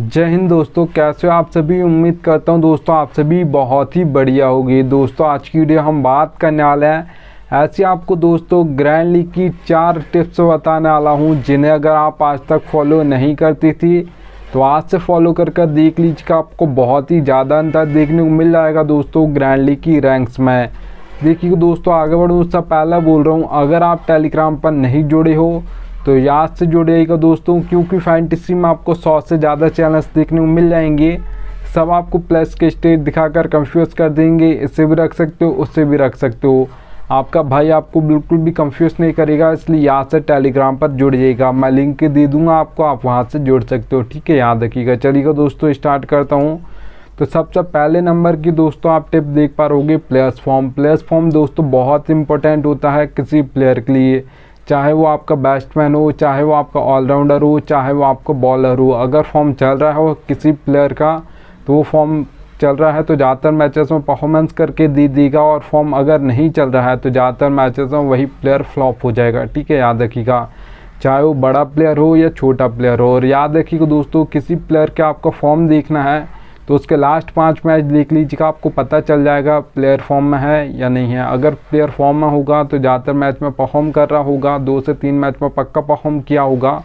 जय हिंद दोस्तों, कैसे हो आप सभी। उम्मीद करता हूं दोस्तों आप सभी बहुत ही बढ़िया होगी। दोस्तों आज की वीडियो हम बात करने वाले हैं ऐसी आपको दोस्तों ग्रैंड लीग की 4 टिप्स बताने वाला हूं, जिन्हें अगर आप आज तक फॉलो नहीं करती थी तो आज से फॉलो कर देख लीजिएगा। आपको बहुत ही ज़्यादा अंतर देखने को मिल जाएगा दोस्तों ग्रैंड लीग की रैंक्स में। देखिए दोस्तों, आगे बढ़ूँ उससे पहले बोल रहा हूँ, अगर आप टेलीग्राम पर नहीं जुड़े हो तो याद से जुड़िएगा दोस्तों, क्योंकि फैंटेसी में आपको 100 से ज़्यादा चैनल्स देखने को मिल जाएंगे। सब आपको प्लस के स्टेज दिखाकर कंफ्यूज कर देंगे। इससे भी रख सकते हो, उससे भी रख सकते हो। आपका भाई आपको बिल्कुल भी कंफ्यूज नहीं करेगा, इसलिए याद से टेलीग्राम पर जुड़िएगा। मैं लिंक दे दूंगा आपको, आप वहां से जुड़ सकते हो। ठीक है, याद रखिएगा। चलिएगा दोस्तों स्टार्ट करता हूँ। तो सबसे पहले नंबर की दोस्तों आप टिप देख पा रहोगे प्लेयर्स फॉर्म। प्लेयर्स फॉर्म दोस्तों बहुत इंपॉर्टेंट होता है किसी प्लेयर के लिए, चाहे वो आपका बैट्समैन हो, चाहे वो आपका ऑलराउंडर हो, चाहे वो आपका बॉलर हो। अगर फॉर्म चल रहा हो किसी प्लेयर का तो वो फॉर्म चल रहा है तो ज़्यादातर मैचेस में परफॉर्मेंस करके दे देगा, और फॉर्म अगर नहीं चल रहा है तो ज़्यादातर मैचेस में वही प्लेयर फ्लॉप हो जाएगा। ठीक है, याद रखिएगा, चाहे वो बड़ा प्लेयर हो या छोटा प्लेयर हो। और याद रखिएगा दोस्तों, किसी प्लेयर का आपका फॉर्म देखना है तो उसके लास्ट 5 मैच देख लीजिएगा, आपको पता चल जाएगा प्लेयर फॉर्म में है या नहीं है। अगर प्लेयर फॉर्म में होगा तो ज़्यादातर मैच में परफॉर्म कर रहा होगा, 2 से 3 मैच में पक्का परफॉर्म किया होगा।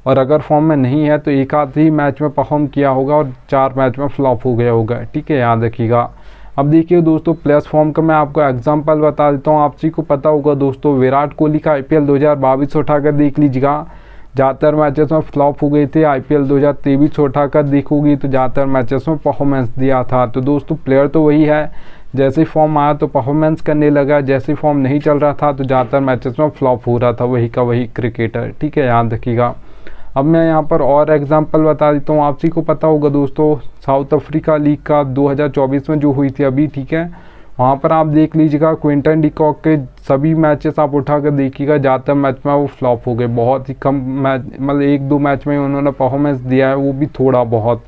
और अगर फॉर्म में नहीं है तो एक आध ही मैच में परफॉर्म किया होगा और 4 मैच में फ्लॉप हो गया होगा। ठीक है, याद रखिएगा। अब देखिए दोस्तों, प्लेयर्स फॉर्म का मैं आपको एग्जाम्पल बता देता हूँ। आप सभी को पता होगा दोस्तों, विराट कोहली का IPL 2022 उठाकर देख लीजिएगा, ज़्यादातर मैचेस में फ्लॉप हो गए थे। IPL 2023 उठाकर देखोगी तो ज़्यादातर मैचेस में परफॉर्मेंस दिया था। तो दोस्तों प्लेयर तो वही है, जैसे ही फॉर्म आया तो परफॉर्मेंस करने लगा, जैसे ही फॉर्म नहीं चल रहा था तो ज़्यादातर मैचेस में फ्लॉप हो रहा था, वही का वही क्रिकेटर। ठीक है, याद रखिएगा। अब मैं यहाँ पर और एग्जाम्पल बता देता हूँ। आप सभी को पता होगा दोस्तों, साउथ अफ्रीका लीग का 2024 में जो हुई थी अभी, ठीक है, वहाँ पर आप देख लीजिएगा क्विंटन डिकॉक के सभी मैचेस आप उठा कर देखिएगा, ज़्यादातर मैच में वो फ्लॉप हो गए। बहुत ही कम मैच, मतलब 1-2 मैच में उन्होंने परफॉर्मेंस दिया है, वो भी थोड़ा बहुत।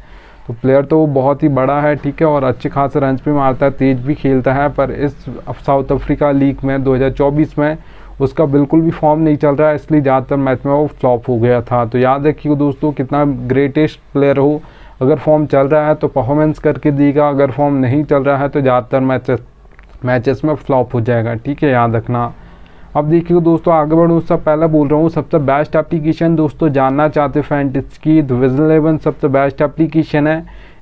तो प्लेयर तो वो बहुत ही बड़ा है, ठीक है, और अच्छे खासे रन्स भी मारता है, तेज भी खेलता है। पर इस साउथ अफ्रीका लीग में 2024 में उसका बिल्कुल भी फॉर्म नहीं चल रहा है, इसलिए ज़्यादातर मैच में वो फ्लॉप हो गया था। तो याद रखिए दोस्तों, कितना ग्रेटेस्ट प्लेयर हो, अगर फॉर्म चल रहा है तो परफॉर्मेंस करके देगा, अगर फॉर्म नहीं चल रहा है तो ज़्यादातर मैचेस में फ्लॉप हो जाएगा। ठीक है, याद रखना। अब देखिए दोस्तों, आगे बढ़ूँ उससे पहले बोल रहा हूँ, सबसे बेस्ट एप्लीकेशन दोस्तों जानना चाहते फैंटेसी की, तो विजन 11 सबसे बेस्ट एप्लीकेशन है।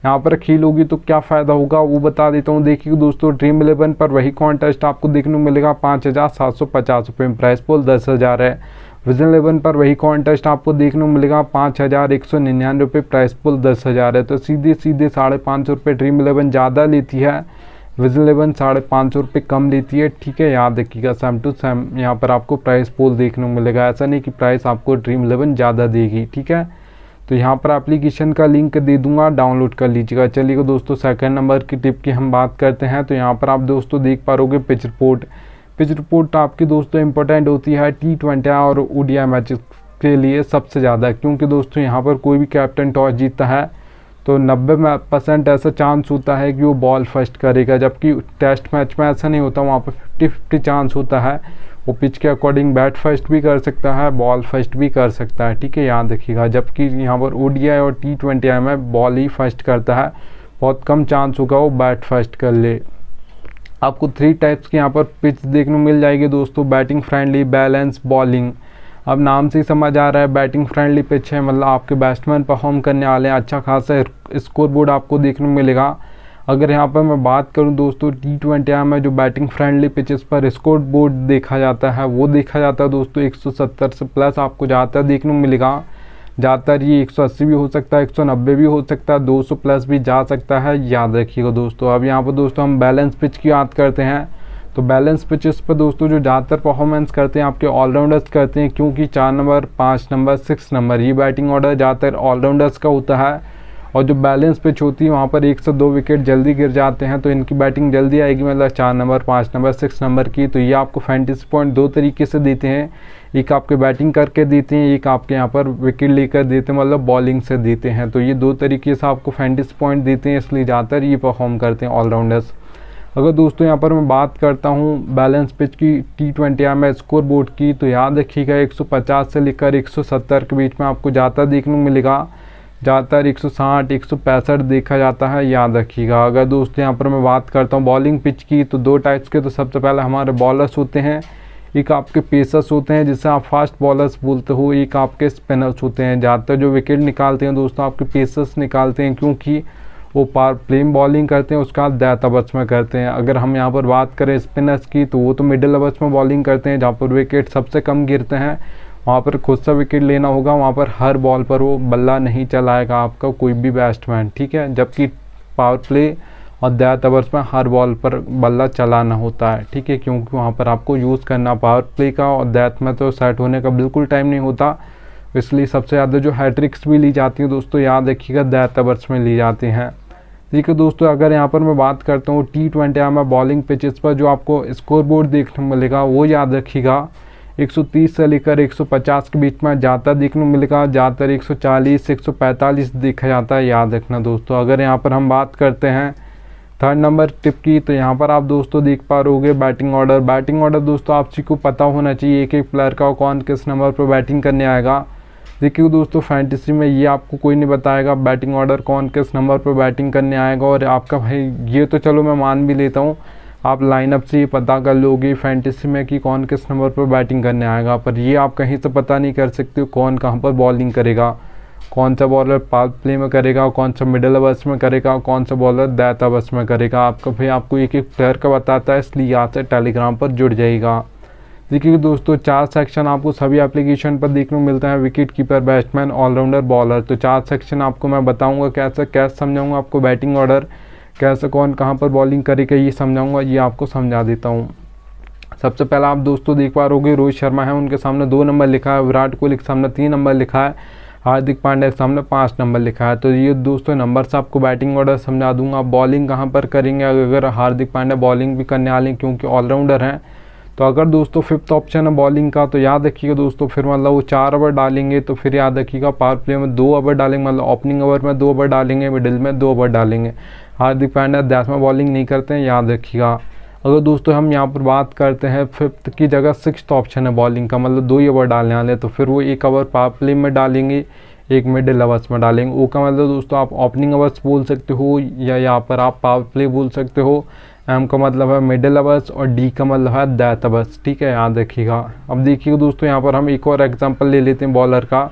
यहाँ पर खेलोगी तो क्या फ़ायदा होगा वो बता देता हूँ। देखिए दोस्तों, ड्रीम 11 पर वही कॉन्टेस्ट आपको देखने को मिलेगा, 5,750 रुपये में, प्राइस पोल 10,000 है। विजन 11 पर वही कॉन्टेस्ट आपको देखने को मिलेगा, 5,199 रुपये, प्राइस पोल 10,000 है। तो सीधे 550 रुपये ड्रीम 11 ज़्यादा लेती है, विजन 11 550 रुपये कम लेती है। ठीक है, याद रखिएगा। सेम टू सेम यहाँ पर आपको प्राइस पोल देखने को मिलेगा, ऐसा नहीं कि प्राइस आपको ड्रीम 11 ज़्यादा देगी। ठीक है, तो यहाँ पर एप्लीकेशन का लिंक दे दूंगा, डाउनलोड कर लीजिएगा। चलिएगा दोस्तों, सेकंड नंबर की टिप की हम बात करते हैं। तो यहाँ पर आप दोस्तों देख पा रहोगे पिच रिपोर्ट। पिच रिपोर्ट आपकी दोस्तों इंपॉर्टेंट होती है T20 और ODI मैचेस के लिए सबसे ज़्यादा, क्योंकि दोस्तों यहाँ पर कोई भी कैप्टन टॉस जीतता है तो 90% ऐसा चांस होता है कि वो बॉल फर्स्ट करेगा, जबकि टेस्ट मैच में ऐसा नहीं होता, वहाँ पर 50-50 चांस होता है। वो पिच के अकॉर्डिंग बैट फर्स्ट भी कर सकता है, बॉल फर्स्ट भी कर सकता है। ठीक है, याद रखिएगा। जबकि यहाँ पर ODI और T20 में बॉल ही फर्स्ट करता है, बहुत कम चांस होगा वो बैट फर्स्ट कर ले। आपको 3 टाइप्स की यहाँ पर पिच देखने को मिल जाएगी दोस्तों, बैटिंग फ्रेंडली, बैलेंस, बॉलिंग। अब नाम से ही समझ आ रहा है बैटिंग फ्रेंडली पिच है, मतलब आपके बैट्समैन परफॉर्म करने वाले हैं, अच्छा खासा स्कोर बोर्ड आपको देखने को मिलेगा। अगर यहाँ पर मैं बात करूँ दोस्तों, T20 में जो बैटिंग फ्रेंडली पिचेस पर स्कोर बोर्ड देखा जाता है वो देखा जाता है दोस्तों 170 से प्लस आपको ज़्यादातर देखने को मिलेगा। ज़्यादातर ये 180 भी हो सकता है, 190 भी हो सकता है, 200 प्लस भी जा सकता है, याद रखिएगा दोस्तों। अब यहाँ पर दोस्तों हम बैलेंस पिच की बात करते हैं। तो बैलेंस पिचेस पर दोस्तों जो ज़्यादातर परफॉर्मेंस करते हैं आपके ऑलराउंडर्स करते हैं, क्योंकि 4 नंबर, 5 नंबर, 6 नंबर ये बैटिंग ऑर्डर ज़्यादातर ऑलराउंडर्स का होता है। और जो बैलेंस पिच होती है वहाँ पर 1 से 2 विकेट जल्दी गिर जाते हैं, तो इनकी बैटिंग जल्दी आएगी, मतलब 4 नंबर, 5 नंबर, 6 नंबर की। तो ये आपको फैंटेसी पॉइंट 2 तरीके से देते हैं, एक आपके बैटिंग करके देते हैं, एक आपके यहाँ पर विकेट लेकर देते हैं, मतलब बॉलिंग से देते हैं। तो ये 2 तरीके से आपको फैंटेसी पॉइंट देते हैं, इसलिए ज़्यादातर ये परफॉर्म करते हैं ऑलराउंडर्स। अगर दोस्तों यहाँ पर मैं बात करता हूँ बैलेंस पिच की T20 में स्कोर बोर्ड की, तो याद रखिएगा 150 से लेकर 170 के बीच में आपको ज़्यादा देखने को मिलेगा। ज़्यादातर 160 165 देखा जाता है, याद रखिएगा। अगर दोस्तों यहाँ पर मैं बात करता हूँ बॉलिंग पिच की, तो दो टाइप्स के, तो सबसे पहले हमारे बॉलर्स होते हैं, एक आपके पेसर्स होते हैं जिसे आप फास्ट बॉलर्स बोलते हो, एक आपके स्पिनर्स होते हैं। ज़्यादातर जो विकेट निकालते हैं दोस्तों आपके पेसर्स निकालते हैं, क्योंकि वो पावर प्ले में बॉलिंग करते हैं, उसका डेथ ओवर्स में करते हैं। अगर हम यहाँ पर बात करें स्पिनर्स की, तो वो तो मिडिल ओवर्स में बॉलिंग करते हैं, जहाँ पर विकेट सबसे कम गिरते हैं। वहाँ पर खुद सा विकेट लेना होगा, वहाँ पर हर बॉल पर वो बल्ला नहीं चलाएगा आपका कोई भी बैट्समैन, ठीक है। जबकि पावर प्ले और डेथ ओवर्स में हर बॉल पर बल्ला चलाना होता है, ठीक है, क्योंकि वहाँ पर आपको यूज़ करना पावर प्ले का, और डेथ में तो सेट होने का बिल्कुल टाइम नहीं होता। इसलिए सबसे ज़्यादा जो हैट्रिक्स भी ली जाती हैं दोस्तों, याद रखिएगा, डेथ ओवर्स में ली जाती हैं, ठीक है दोस्तों। अगर यहाँ पर मैं बात करता हूँ T20 में बॉलिंग पिचेस पर जो आपको स्कोर बोर्ड देखने को मिलेगा, वो याद रखिएगा 130 से लेकर 150 के बीच में ज़्यादातर देखने को मिलेगा, ज़्यादातर 140 145 देखा जाता है, याद रखना दोस्तों। अगर यहाँ पर हम बात करते हैं थर्ड नंबर टिप की, तो यहाँ पर आप दोस्तों देख पा रहोगे बैटिंग ऑर्डर। बैटिंग ऑर्डर दोस्तों आप सभी को पता होना चाहिए एक एक प्लेयर का, कौन किस नंबर पर बैटिंग करने आएगा। देखिए दोस्तों फैंटेसी में ये आपको कोई नहीं बताएगा बैटिंग ऑर्डर कौन किस नंबर पर बैटिंग करने आएगा। और आपका भाई ये तो चलो मैं मान भी लेता हूँ, आप लाइनअप से ही पता कर लोगे फैंटेसी में कि कौन किस नंबर पर बैटिंग करने आएगा, पर ये आप कहीं से पता नहीं कर सकते हो कौन कहाँ पर बॉलिंग करेगा, कौन सा बॉलर पावर प्ले में करेगा, कौन सा मिडिल ओवर्स में करेगा, कौन सा बॉलर डेथ ओवर्स में करेगा। आपका भाई आपको एक एक प्लेयर का बताता है, इसलिए यहाँ से टेलीग्राम पर जुड़ जाएगा। देखिए दोस्तों 4 सेक्शन आपको सभी एप्लीकेशन पर देखने को मिलता है, wicket keeper, batsman, all rounder, bowler. तो 4 सेक्शन आपको मैं बताऊंगा, कैसे समझाऊंगा आपको बैटिंग ऑर्डर, कैसे कौन कहां पर बॉलिंग करेगा ये समझाऊंगा, ये आपको समझा देता हूं। सबसे पहला आप दोस्तों देख पा रहोगे रोहित शर्मा है, उनके सामने 2 नंबर लिखा है, विराट कोहली के सामने 3 नंबर लिखा है, हार्दिक पांड्या के सामने 5 नंबर लिखा है। तो ये दोस्तों नंबर से आपको बैटिंग ऑर्डर समझा दूंगा। बॉलिंग कहाँ पर करेंगे, अगर हार्दिक पांड्या बॉलिंग भी करने वाले क्योंकि ऑलराउंडर हैं, तो अगर दोस्तों 5th ऑप्शन है बॉलिंग का, तो याद रखिएगा दोस्तों फिर मतलब वो 4 ओवर डालेंगे, तो फिर याद रखिएगा पावर प्ले में 2 ओवर डालेंगे, मतलब ओपनिंग ओवर में 2 ओवर डालेंगे, मिडिल में 2 ओवर डालेंगे। हार्दिक पांड्या डेथ में बॉलिंग नहीं करते हैं, याद रखिएगा। अगर दोस्तों हम यहाँ पर बात करते हैं 5th की जगह 6th ऑप्शन है बॉलिंग का, मतलब 2 ही ओवर डालने वाले, तो फिर वो 1 ओवर पावर प्ले में डालेंगे, 1 मिडिल ओवर्स में डालेंगे। वो का मतलब दोस्तों आप ओपनिंग ओवर्स बोल सकते हो, या यहाँ पर आप पावर प्ले बोल सकते हो। एम का मतलब है मिडिल ओवर्स और डी का मतलब है डेथ ओवर्स, ठीक है, याद रखिएगा। अब देखिए दोस्तों यहाँ पर हम एक और एग्जांपल ले लेते हैं बॉलर का।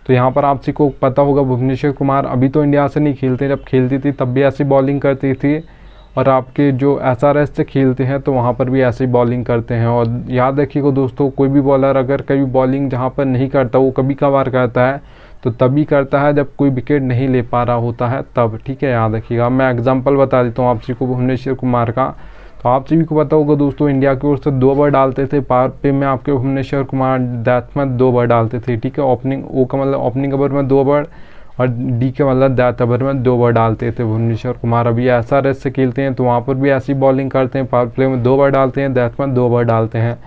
तो यहाँ पर आप को पता होगा भुवनेश्वर कुमार अभी तो इंडिया से नहीं खेलते, जब खेलती थी तब भी ऐसी बॉलिंग करती थी, और आपके जो SRH से खेलते हैं तो वहाँ पर भी ऐसे ही बॉलिंग करते हैं। और याद रखिएगा दोस्तों कोई भी बॉलर अगर कभी बॉलिंग जहाँ पर नहीं करता, वो कभी कभार करता है, तो तभी करता है जब कोई विकेट नहीं ले पा रहा होता है तब, ठीक है, याद रखिएगा। मैं एग्जांपल बता देता हूँ आप सभी को भुवनेश्वर कुमार का। तो आप सभी को पता होगा दोस्तों इंडिया की ओर से 2 ओवर डालते थे, पावर प्ले में आपके भुवनेश्वर कुमार डेथ में 2 ओवर डालते थे, ठीक है। ओपनिंग ओ का मतलब ओपनिंग ओवर में 2 ओवर, और डी का मतलब डेथ ओवर में 2 ओवर डालते थे भुवनेश्वर कुमार। अभी SRH से खेलते हैं तो वहाँ पर भी ऐसी बॉलिंग करते हैं, पावर प्ले में 2 ओवर डालते हैं, डेथ में 2 ओवर डालते हैं।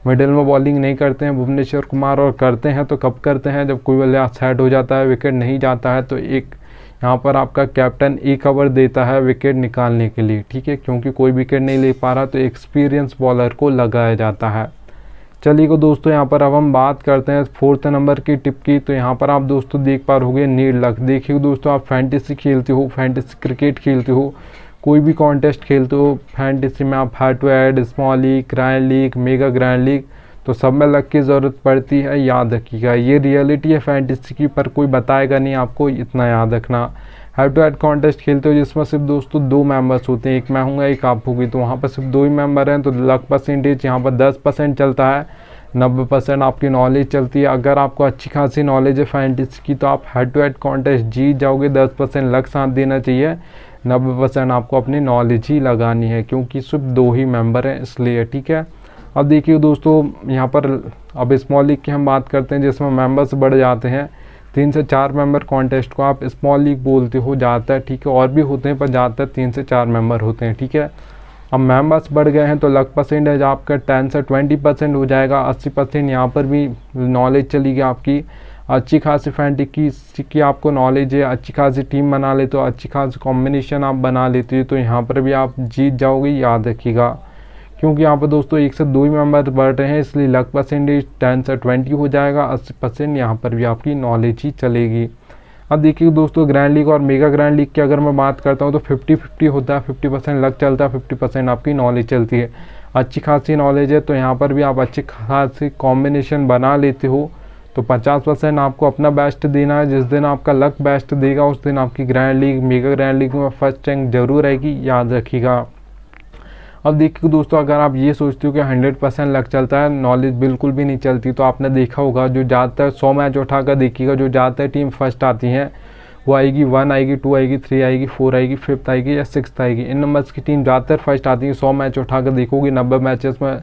मिडिल में बॉलिंग नहीं करते हैं भुवनेश्वर कुमार, और करते हैं तो कब करते हैं, जब कोई बल्ला सेट हो जाता है, विकेट नहीं जाता है, तो एक यहाँ पर आपका कैप्टन 1 ओवर देता है विकेट निकालने के लिए, ठीक है, क्योंकि कोई विकेट नहीं ले पा रहा तो एक्सपीरियंस बॉलर को लगाया जाता है। चलिए दोस्तों यहाँ पर अब हम बात करते हैं 4th नंबर की टिप की। तो यहाँ पर आप दोस्तों देख पा रहोगे नीड लक। देखिए दोस्तों आप फैंटेसी खेलते हो, फैंटेसी क्रिकेट खेलते हो, कोई भी कॉन्टेस्ट खेलते हो फैंटेसी में, आप head to head, small league, grand league, mega grand league, तो सब में लक की ज़रूरत पड़ती है, याद रखिएगा। ये रियलिटी है फैंटेसी की, पर कोई बताएगा नहीं आपको, इतना याद रखना। हेड टू हेड कॉन्टेस्ट खेलते हो जिसमें सिर्फ दोस्तों 2 मेंबर्स होते हैं, एक मैं हूँगा एक आप होगी, तो वहाँ पर सिर्फ 2 ही मेंबर हैं, तो लक परसेंटेज यहाँ पर 10% चलता है, 90% आपकी नॉलेज चलती है। अगर आपको अच्छी खासी नॉलेज है फैंटेसी की तो आप हेड टू हेड कॉन्टेस्ट जीत जाओगे। 10% लक साथ देना चाहिए, 90% आपको अपनी नॉलेज ही लगानी है, क्योंकि सिर्फ 2 ही मेंबर हैं इसलिए, ठीक है। अब देखिए दोस्तों यहाँ पर अब स्मॉल लीग की हम बात करते हैं, जिसमें मेंबर्स बढ़ जाते हैं। 3 से 4 मेंबर कॉन्टेस्ट को आप स्मॉल लीग बोलते हो ज़्यादातर, ठीक है, और भी होते हैं पर ज़्यादातर 3 से 4 मेंबर होते हैं, ठीक है। अब मेंबर्स बढ़ गए हैं तो लक परसेंटेज आपका 10 से 20% हो जाएगा। 80% यहाँ पर भी नॉलेज चलेगी आपकी। अच्छी खासी फैंटेसी की आपको नॉलेज है, अच्छी खासी टीम बना लेते हो, अच्छी खासी कॉम्बिनेशन आप बना लेते हो, तो यहाँ पर भी आप जीत जाओगे, याद रखिएगा। क्योंकि यहाँ पर दोस्तों 1 से 2 ही मेंबर बढ़ रहे हैं, इसलिए लक परसेंटेज 10 से 20 हो जाएगा। 80% यहाँ पर भी आपकी नॉलेज ही चलेगी। अब देखिए दोस्तों, ग्रैंड लीग और मेगा ग्रैंड लीग की अगर मैं बात करता हूँ तो 50-50 होता है। 50% लक चलता है, 50% आपकी नॉलेज चलती है। अच्छी खासी नॉलेज है तो यहाँ पर भी आप अच्छी खासी कॉम्बिनेशन बना लेते हो तो 50% आपको अपना बेस्ट देना है। जिस दिन आपका लक बेस्ट देगा उस दिन आपकी grand league mega grand league में फर्स्ट रैंक जरूर आएगी, याद रखिएगा। अब देखिए दोस्तों, अगर आप ये सोचते हो कि 100% लक चलता है, नॉलेज बिल्कुल भी नहीं चलती, तो आपने देखा होगा जो ज़्यादातर 100 मैच उठाकर देखिएगा, जो ज़्यादातर टीम फर्स्ट आती हैं वो आएगी 1 आएगी, 2 आएगी, 3 आएगी, 4 आएगी, 5th आएगी या 6th आएगी। इन नंबर्स की टीम ज़्यादातर फर्स्ट आती है। 100 मैच उठाकर देखोगे 90 मैचेस में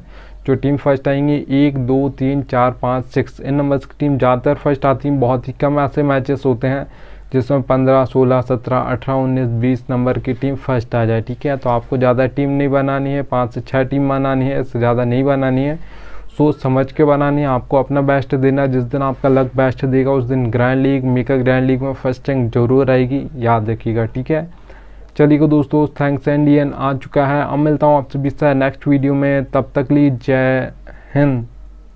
जो टीम फर्स्ट आएंगी 1, 2, 3, 4, 5, 6 इन नंबर्स की टीम ज़्यादातर फर्स्ट आती हैं। बहुत ही कम ऐसे मैचेस होते हैं जिसमें 15, 16, 17, 18, 19, 20 नंबर की टीम फर्स्ट आ जाए। ठीक है, तो आपको ज़्यादा टीम नहीं बनानी है, 5 से 6 टीम बनानी है, इससे ज़्यादा नहीं बनानी है। सोच समझ के बनानी है, आपको अपना बेस्ट देना है। जिस दिन आपका लक बेस्ट देगा उस दिन grand league mega grand league में फर्स्ट रैंक जरूर आएगी, याद रखिएगा। ठीक है, चलिए दोस्तों, थैंक्स इंडियन आ चुका है। अब मिलता हूँ आपसे नेक्स्ट वीडियो में, तब तक लिए जय हिंद।